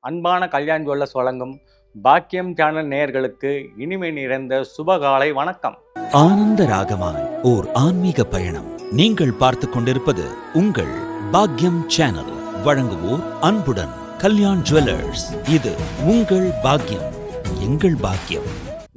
அன்பான கல்யாண் ஜுவல்லர்ஸ் வழங்கும் பாக்கியம் சேனல் நேயர்களுக்கு இனிமை நிறைந்த சுபகாலை வணக்கம். ஆனந்த ராகமாய் ஓர் ஆன்மீக பயணம். நீங்கள் பார்த்துக் கொண்டிருப்பது உங்கள் பாக்கியம் சேனல். வழங்குவோர் அன்புடன் கல்யாண் ஜுவல்லர்ஸ். இது உங்கள் பாக்கியம், எங்கள் பாக்கியம்.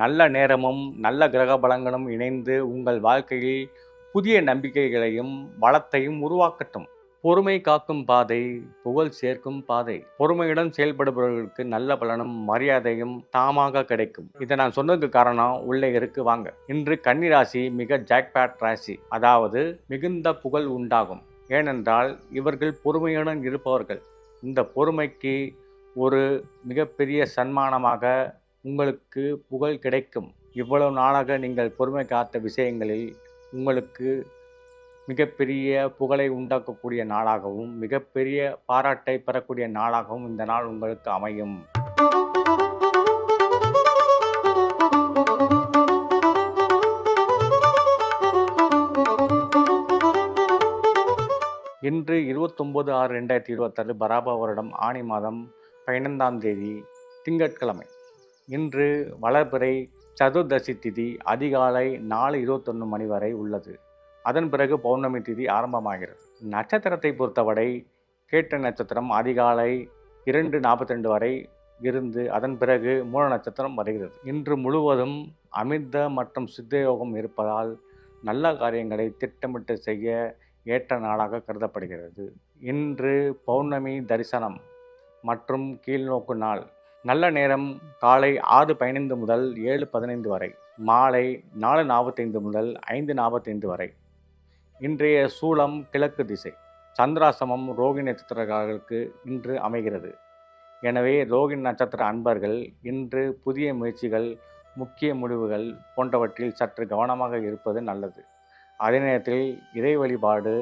நல்ல நேரமும் நல்ல கிரக பலங்களும் இணைந்து உங்கள் வாழ்க்கையில் புதிய நம்பிக்கைகளையும் வளத்தையும் உருவாக்கட்டும். பொறுமை காக்கும் பாதை, புகழ் சேர்க்கும் பாதை. பொறுமையுடன் செயல்படுபவர்களுக்கு நல்ல பலனும் மரியாதையும் தாமாக கிடைக்கும். இதை நான் சொன்னதுக்கு காரணம் உள்ளே இருக்கு, வாங்க. இன்று கன்னி ராசி மிக ஜாக்பாட் ராசி, அதாவது மிகுந்த புகழ் உண்டாகும். ஏனென்றால் இவர்கள் பொறுமையுடன் இருப்பவர்கள். இந்த பொறுமைக்கு ஒரு மிகப்பெரிய சன்மானமாக உங்களுக்கு புகழ் கிடைக்கும். இவ்வளவு நாளாக நீங்கள் பொறுமை காத்த விஷயங்களில் உங்களுக்கு மிகப்பெரிய புகழை உண்டாக்கக்கூடிய நாளாகவும் மிகப்பெரிய பாராட்டை பெறக்கூடிய நாளாகவும் இந்த நாள் உங்களுக்கு அமையும். இன்று 29/6/2026 பராப வருடம் ஆனி மாதம் 15ஆம் தேதி திங்கட்கிழமை. இன்று வளர்பிறை சதுர்தசி திதி அதிகாலை 4:21 மணி வரை உள்ளது. அதன் பிறகு பௌர்ணமி திதி ஆரம்பமாகிறது. நட்சத்திரத்தை பொறுத்தவரை கேட்ட நட்சத்திரம் அதிகாலை 2:42 வரை இருந்து அதன் பிறகு மூல நட்சத்திரம் வருகிறது. இன்று முழுவதும் அமிர்த மற்றும் சித்த யோகம் இருப்பதால் நல்ல காரியங்களை திட்டமிட்டு செய்ய ஏற்ற நாளாக கருதப்படுகிறது. இன்று பௌர்ணமி தரிசனம் மற்றும் கீழ்நோக்கு நாள். நல்ல நேரம் காலை 6:15 முதல் 7:15 வரை, மாலை 4:45 முதல் 5:45 வரை. இன்றைய சூலம் கிழக்கு திசை. சந்திராசிரமம் ரோகிணி நட்சத்திரக்காரர்களுக்கு இன்று அமைகிறது. எனவே ரோகிணி நட்சத்திர அன்பர்கள் இன்று புதிய முயற்சிகள், முக்கிய முடிவுகள் போன்றவற்றில் சற்று கவனமாக இருப்பது நல்லது. அதே நேரத்தில் இறை வழிபாடு,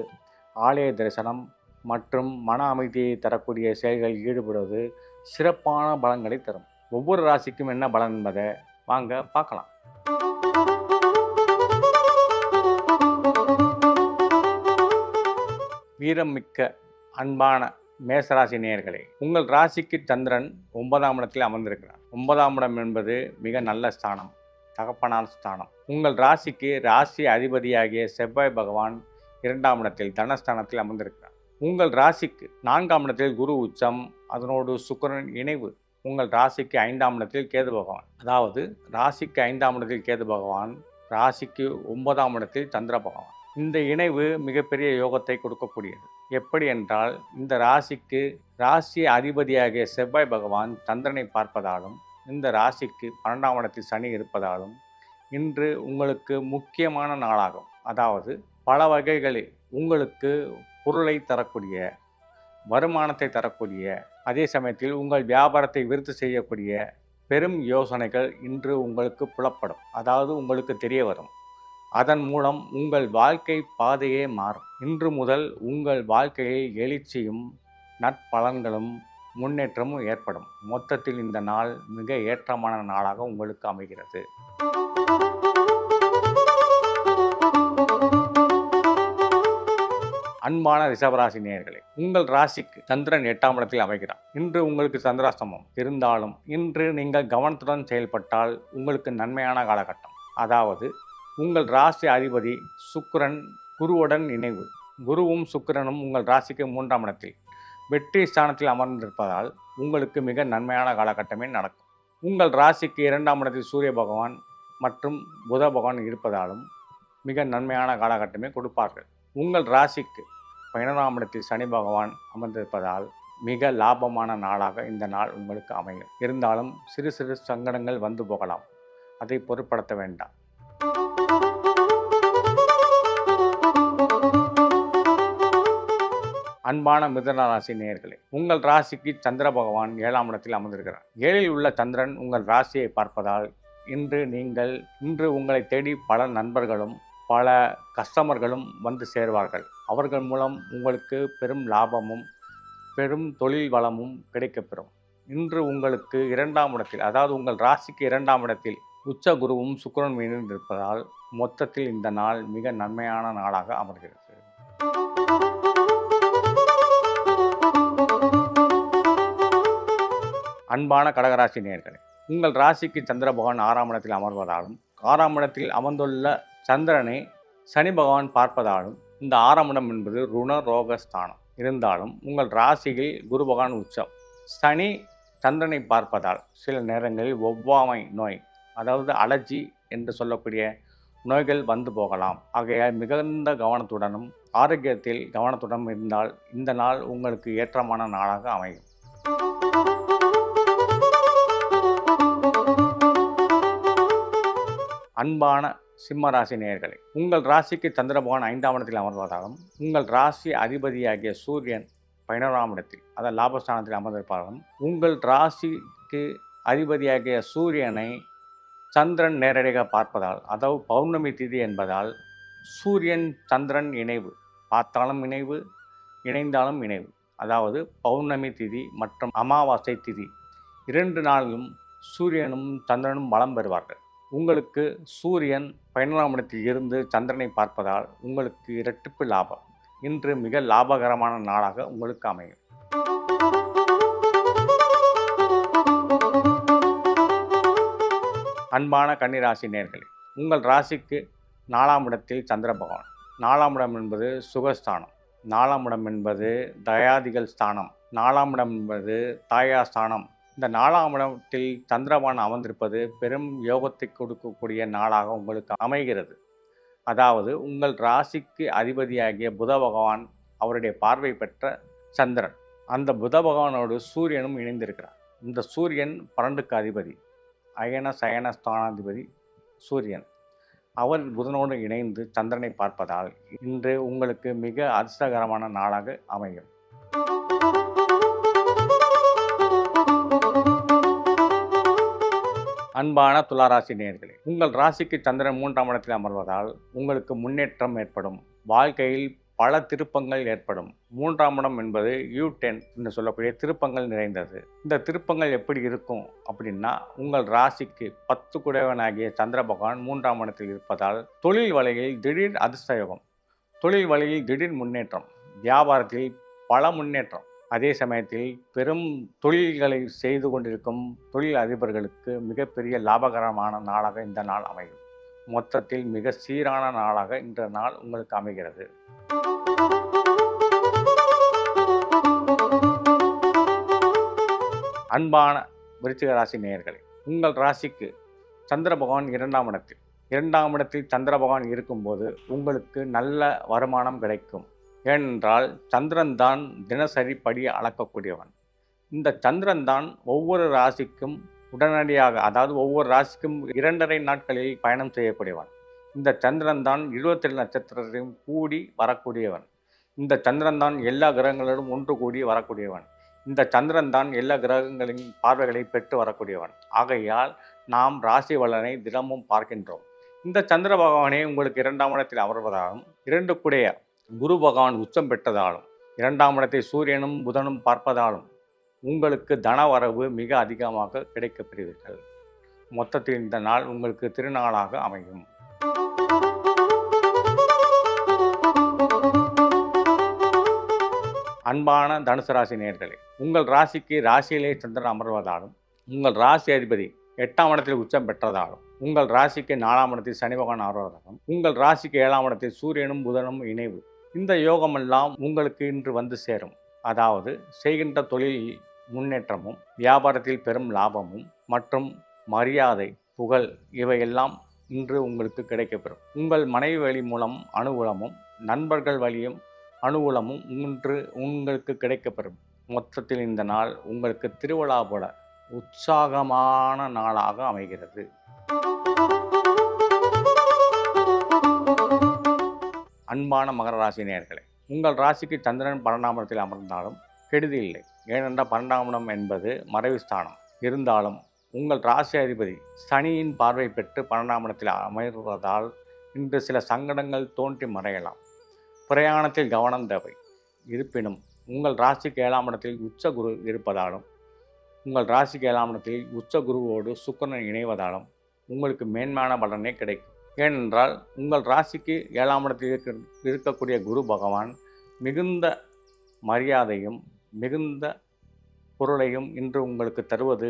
ஆலய தரிசனம் மற்றும் மன அமைதியை தரக்கூடிய செயல்களில் ஈடுபடுவது சிறப்பான பலன்களை தரும். ஒவ்வொரு ராசிக்கும் என்ன பலன் என்பதை வாங்க பார்க்கலாம். வீரம் மிக்க அன்பான மேசராசி நேயர்களே, உங்கள் ராசிக்கு சந்திரன் 9ஆம் இடத்தில் அமர்ந்திருக்கிறார். 9ஆம் இடம் என்பது மிக நல்ல ஸ்தானம், தகப்பனார் ஸ்தானம். உங்கள் ராசிக்கு ராசி அதிபதியாகிய செவ்வாய் பகவான் 2ஆம் இடத்தில் தனஸ்தானத்தில் அமர்ந்திருக்கிறார். உங்கள் ராசிக்கு 4ஆம் இடத்தில் குரு உச்சம், அதனோடு சுக்கிரன் இணைவு. உங்கள் ராசிக்கு 5ஆம் இடத்தில் கேது பகவான், அதாவது ராசிக்கு 5ஆம் இடத்தில் கேது பகவான், ராசிக்கு 9ஆம் இடத்தில் சந்திர பகவான். இந்த இணைவு மிகப்பெரிய யோகத்தை கொடுக்கக்கூடியது. எப்படி என்றால், இந்த ராசிக்கு ராசி அதிபதியாகிய செவ்வாய் பகவான் சந்திரனை பார்ப்பதாலும், இந்த ராசிக்கு 12ஆம் இடத்தில் சனி இருப்பதாலும் இன்று உங்களுக்கு முக்கியமான நாளாகும். அதாவது பல வகைகளில் உங்களுக்கு பொருளை தரக்கூடிய, வருமானத்தை தரக்கூடிய, அதே சமயத்தில் உங்கள் வியாபாரத்தை விருத்தி செய்யக்கூடிய பெரும் யோசனைகள் இன்று உங்களுக்கு புலப்படும். அதாவது உங்களுக்கு தெரிய வரும். அதன் மூலம் உங்கள் வாழ்க்கை பாதையே மாறும். இன்று முதல் உங்கள் வாழ்க்கையில் எழுச்சியும் நற்பலன்களும் முன்னேற்றமும் ஏற்படும். மொத்தத்தில் இந்த நாள் மிக ஏற்றமான நாளாக உங்களுக்கு அமைகிறது. அன்பான ரிஷபராசி நேயர்களே, உங்கள் ராசிக்கு சந்திரன் 8ஆம் இடத்தில் அமைகிறார். இன்று உங்களுக்கு சந்திராஷ்டமம் இருந்தாலும் இன்று நீங்கள் கவனத்துடன் செயல்பட்டால் உங்களுக்கு நன்மையான காலகட்டம். அதாவது உங்கள் ராசி அதிபதி சுக்கிரன் குருவுடன் இணைவு. குருவும் சுக்கிரனும் உங்கள் ராசிக்கு 3ஆம் இடத்தில் வெற்றி ஸ்தானத்தில் அமர்ந்திருப்பதால் உங்களுக்கு மிக நன்மையான காலகட்டமே நடக்கும். உங்கள் ராசிக்கு 2ஆம் இடத்தில் சூரிய பகவான் மற்றும் புத பகவான் இருப்பதாலும் மிக நன்மையான காலகட்டமே கொடுப்பார்கள். உங்கள் ராசிக்கு 11ஆம் இடத்தில் சனி பகவான் அமர்ந்திருப்பதால் மிக லாபமான நாளாக இந்த நாள் உங்களுக்கு அமையும். இருந்தாலும் சிறு சிறு சங்கடங்கள் வந்து போகலாம், அதை பொருட்படுத்த வேண்டாம். அன்பான மிதுன ராசி நேயர்களே, உங்கள் ராசிக்கு சந்திர பகவான் 7ஆம் இடத்தில் அமர்ந்திருக்கிறார். 7இல் உள்ள சந்திரன் உங்கள் ராசியை பார்ப்பதால் இன்று உங்களை தேடி பல நண்பர்களும் பல கஸ்டமர்களும் வந்து சேர்வார்கள். அவர்கள் மூலம் உங்களுக்கு பெரும் லாபமும் பெரும் தொழில் வளமும் கிடைக்கப்பெறும். இன்று உங்களுக்கு 2ஆம் இடத்தில், அதாவது உங்கள் ராசிக்கு 2ஆம் இடத்தில் உச்ச குருவும் சுக்கிரனும் இணைந்திருப்பதால் மொத்தத்தில் இந்த நாள் மிக நன்மையான நாளாக அமர்கிறது. அன்பான கடகராசி நேயர்களே, உங்கள் ராசிக்கு சந்திர பகவான் 6ஆம் இடத்தில் அமர்வதாலும் 6ஆம் இடத்தில் அமர்ந்துள்ள சந்திரனை சனி பகவான் பார்ப்பதாலும் இந்த 6ஆம் இடம் என்பது ருண ரோக ஸ்தானம் இருந்தாலும் உங்கள் ராசியில் குரு பகவான் உச்சம். சனி சந்திரனை பார்ப்பதால் சில நேரங்களில் ஒவ்வாமை நோய், அதாவது அலர்ஜி என்று சொல்லக்கூடிய நோய்கள் வந்து போகலாம். ஆகையால் மிகுந்த கவனத்துடனும் ஆரோக்கியத்தில் கவனத்துடனும் இருந்தால் இந்த நாள் உங்களுக்கு ஏற்றமான நாளாக அமையும். அன்பான சிம்ம ராசி நேயர்களே, உங்கள் ராசிக்கு சந்திர பகவான் 5ஆம் இடத்தில் அமர்வதாலும் உங்கள் ராசி அதிபதியாகிய சூரியன் 11ஆம் இடத்தில், அதாவது லாபஸ்தானத்தில் அமர்ந்திருப்பாலும் உங்கள் ராசிக்கு அதிபதியாகிய சூரியனை சந்திரன் நேரடியாக பார்ப்பதால், அதாவது பௌர்ணமி திதி என்பதால் சூரியன் சந்திரன் இணைவு, பார்த்தாலும் இணைவு, இணைந்தாலும் இணைவு, அதாவது பௌர்ணமி திதி மற்றும் அமாவாசை திதி 2 நாளிலும் சூரியனும் சந்திரனும் பலம் பெறுவார்கள். உங்களுக்கு சூரியன் 11ஆம் இடத்தில் இருந்து சந்திரனை பார்ப்பதால் உங்களுக்கு இரட்டிப்பு லாபம். இன்று மிக லாபகரமான நாளாக உங்களுக்கு அமையும். அன்பான கன்னிராசி நேயர்களே, உங்கள் ராசிக்கு 4ஆம் இடத்தில் சந்திர பகவான். 4ஆம் இடம் என்பது சுகஸ்தானம், 4ஆம் இடம் என்பது தயாதிகள் ஸ்தானம், 4ஆம் இடம் என்பது தாயா ஸ்தானம். இந்த 4ஆம் இடத்தில் சந்திரபான் அமர்ந்திருப்பது பெரும் யோகத்தை கொடுக்கக்கூடிய நாளாக உங்களுக்கு அமைகிறது. அதாவது உங்கள் ராசிக்கு அதிபதியாகிய புத பகவான் அவருடைய பார்வை பெற்ற சந்திரன், அந்த புத பகவானோடு சூரியனும் இணைந்திருக்கிறார். இந்த சூரியன் 12க்கு அதிபதி, அயன சயன ஸ்தானாதிபதி சூரியன். அவர் புதனோடு இணைந்து சந்திரனை பார்ப்பதால் இன்று உங்களுக்கு மிக அதிர்ஷ்டகரமான நாளாக அமையும். அன்பான துளாராசி நேயர்களே, உங்கள் ராசிக்கு சந்திரன் 3ஆம் இடத்தில் அமர்வதால் உங்களுக்கு முன்னேற்றம் ஏற்படும். வாழ்க்கையில் பல திருப்பங்கள் ஏற்படும். 3ஆம் இடம் என்பது U10 என்று சொல்லக்கூடிய திருப்பங்கள் நிறைந்தது. இந்த திருப்பங்கள் எப்படி இருக்கும் அப்படின்னா, உங்கள் ராசிக்கு 10 குடையவனாகிய சந்திர பகவான் 3ஆம் இடத்தில் இருப்பதால் தொழில் வலையில் திடீர் அதிர்ஷ்டயோகம், தொழில் வலையில் திடீர் முன்னேற்றம், வியாபாரத்தில் பல முன்னேற்றம். அதே சமயத்தில் பெரும் தொழில்களை செய்து கொண்டிருக்கும் தொழில் அதிபர்களுக்கு மிகப்பெரிய லாபகரமான நாளாக இந்த நாள் அமையும். மொத்தத்தில் மிக சீரான நாளாக இந்த நாள் உங்களுக்கு அமைகிறது. அன்பான விருச்சிக ராசி நேயர்களே, உங்கள் ராசிக்கு சந்திர பகவான் 2ஆம் இடத்தில், 2ஆம் இடத்தில் சந்திர பகவான் இருக்கும்போது உங்களுக்கு நல்ல வருமானம் கிடைக்கும். ஏனென்றால் சந்திரன் தான் தினசரி படி அளக்கக்கூடியவன். இந்த சந்திரன் தான் ஒவ்வொரு ராசிக்கும் உடனடியாக, அதாவது ஒவ்வொரு ராசிக்கும் 2½ நாட்களில் பயணம் செய்யக்கூடியவன். இந்த சந்திரன் தான் 27 நட்சத்திரத்தையும் கூடி வரக்கூடியவன். இந்த சந்திரன் தான் எல்லா கிரகங்களோடும் ஒன்று கூடி வரக்கூடியவன். இந்த சந்திரன் தான் எல்லா கிரகங்களின் பார்வைகளை பெற்று வரக்கூடியவன். ஆகையால் நாம் ராசி பலனை தினமும் பார்க்கின்றோம். இந்த சந்திர பகவானே உங்களுக்கு 2ஆம் இடத்தில் அமர்வதாலும் 2 கூடைய குரு பகவான் உச்சம் பெற்றதாலும் 2ஆம் இடத்தை சூரியனும் புதனும் பார்ப்பதாலும் உங்களுக்கு தன வரவு மிக அதிகமாக கிடைக்கப்பெறுவீர்கள். மொத்தத்தில் இந்த நாள் உங்களுக்கு திருநாளாக அமையும். அன்பான தனுசு ராசி நேயர்களே, உங்கள் ராசிக்கு ராசியிலே சந்திரன் அமர்வதாலும் உங்கள் ராசி அதிபதி 8ஆம் இடத்தில் உச்சம் பெற்றதாலும் உங்கள் ராசிக்கு 4ஆம் இடத்தில் சனி பகவான் அமர்வதாலும் உங்கள் ராசிக்கு 7ஆம் இடத்தில் சூரியனும் புதனும் இணைவு. இந்த யோகமெல்லாம் உங்களுக்கு இன்று வந்து சேரும். அதாவது செய்கின்ற தொழிலில் முன்னேற்றமும், வியாபாரத்தில் பெரும் லாபமும் மற்றும் மரியாதை, புகழ் இவையெல்லாம் இன்று உங்களுக்கு கிடைக்கப்பெறும். உங்கள் மனைவி வழி மூலம் அனுகூலமும், நண்பர்கள் வழியும் அனுகூலமும் இன்று உங்களுக்கு கிடைக்கப்பெறும். மொத்தத்தில் இந்த நாள் உங்களுக்கு திருவிழா போல உற்சாகமான நாளாக அமைகிறது. அன்பான மகர ராசி நேயர்களே, உங்கள் ராசிக்கு சந்திரன் 12ஆம் இடத்தில் அமர்ந்தாலும் கெடுதி இல்லை. ஏனென்றால் 12ஆம் இடம் என்பது மறைவு ஸ்தானம். இருந்தாலும் உங்கள் ராசி அதிபதி சனியின் பார்வை பெற்று 12ஆம் இடத்தில் அமர்வதால் இன்று சில சங்கடங்கள் தோன்றி மறையலாம். பிரயாணத்தில் கவனம் தேவை. இருப்பினும் உங்கள் ராசிக்கு 7ஆம் இடத்தில் உச்ச குரு இருப்பதாலும் உங்கள் ராசிக்கு 7ஆம் இடத்தில் உச்ச குருவோடு சுக்கிரன் இணைவதாலும் உங்களுக்கு மேன்மையான பலனே கிடைக்கும். ஏனென்றால் உங்கள் ராசிக்கு 7ஆம் இடத்தில் இருக்கக்கூடிய குரு பகவான் மிகுந்த மரியாதையும் மிகுந்த பொருளையும் இன்று உங்களுக்கு தருவது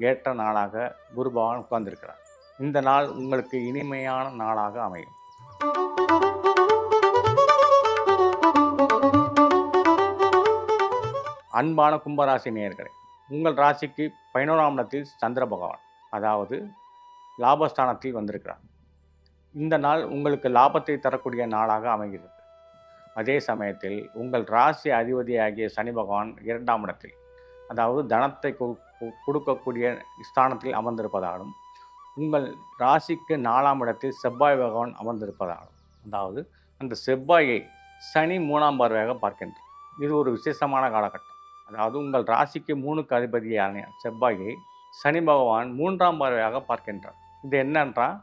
ஏற்ற நாளாக குரு பகவான் உட்கார்ந்திருக்கிறார். இந்த நாள் உங்களுக்கு இனிமையான நாளாக அமையும். அன்பான கும்பராசி நேயர்களே, உங்கள் ராசிக்கு 11ஆம் இடத்தில் சந்திர பகவான், அதாவது லாபஸ்தானத்தில் வந்திருக்கிறார். இந்த நாள் உங்களுக்கு லாபத்தை தரக்கூடிய நாளாக அமைகிறது. அதே சமயத்தில் உங்கள் ராசி அதிபதியாகிய சனி பகவான் 2ஆம் இடத்தில், அதாவது தனத்தை கொடுக்கக்கூடிய ஸ்தானத்தில் அமர்ந்திருப்பதாலும், உங்கள் ராசிக்கு 4ஆம் இடத்தில் செவ்வாய் பகவான் அமர்ந்திருப்பதாலும், அதாவது அந்த செவ்வாயை சனி 3ஆம் பார்வையாக பார்க்கின்றார். இது ஒரு விசேஷமான காலகட்டம். அதாவது உங்கள் ராசிக்கு 3க்கு அதிபதியான செவ்வாயை சனி பகவான் 3ஆம் பார்வையாக பார்க்கின்றார். இது என்னன்றால்,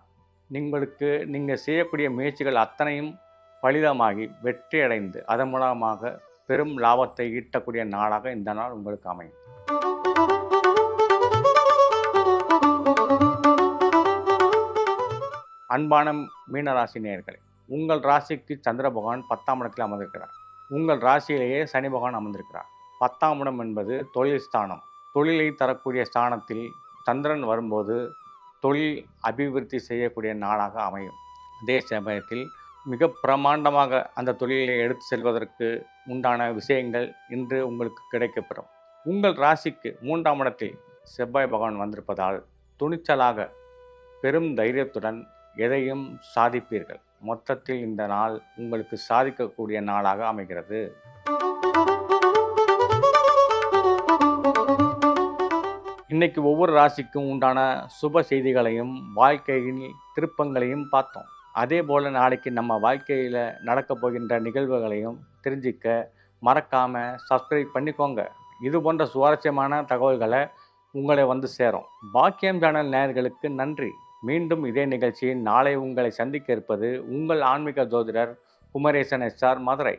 நீங்கள் செய்யக்கூடிய முயற்சிகள் அத்தனையும் பலிதமாகி வெற்றியடைந்து அதன் மூலமாக பெரும் லாபத்தை ஈட்டக்கூடிய நாளாக இந்த நாள் உங்களுக்கு அமையும். அன்பான மீனராசி நேயர்களே, உங்கள் ராசிக்கு சந்திர பகவான் 10ஆம் இடத்தில் அமர்ந்திருக்கிறார். உங்கள் ராசியிலேயே சனி பகவான் அமர்ந்திருக்கிறார். 10ஆம் இடம் என்பது தொழில் ஸ்தானம். தொழிலை தரக்கூடிய ஸ்தானத்தில் சந்திரன் வரும்போது தொழில் அபிவிருத்தி செய்யக்கூடிய நாளாக அமையும். அதே சமயத்தில் மிக பிரமாண்டமாக அந்த தொழிலை எடுத்து செல்வதற்கு உண்டான விஷயங்கள் இன்று உங்களுக்கு கிடைக்கப்பெறும். உங்கள் ராசிக்கு 3ஆம் இடத்தில் செவ்வாய் பகவான் வந்திருப்பதால் துணிச்சலாக பெரும் தைரியத்துடன் எதையும் சாதிப்பீர்கள். மொத்தத்தில் இந்த நாள் உங்களுக்கு சாதிக்கக்கூடிய நாளாக அமைகிறது. இன்னைக்கு ஒவ்வொரு ராசிக்கும் உண்டான சுப செய்திகளையும் வாழ்க்கையின் திருப்பங்களையும் பார்த்தோம். அதே போல் நாளைக்கு நம்ம வாழ்க்கையில் நடக்க போகின்ற நிகழ்வுகளையும் தெரிஞ்சிக்க மறக்காமல் சப்ஸ்கிரைப் பண்ணிக்கோங்க. இது போன்ற சுவாரஸ்யமான தகவல்களை உங்களை வந்து சேரும். பாக்கியம் சேனல் நேயர்களுக்கு நன்றி. மீண்டும் இதே நிகழ்ச்சியில் நாளை உங்களை சந்திக்க இருப்பது உங்கள் ஆன்மீக ஜோதிடர் குமரேசன் SR, மதுரை.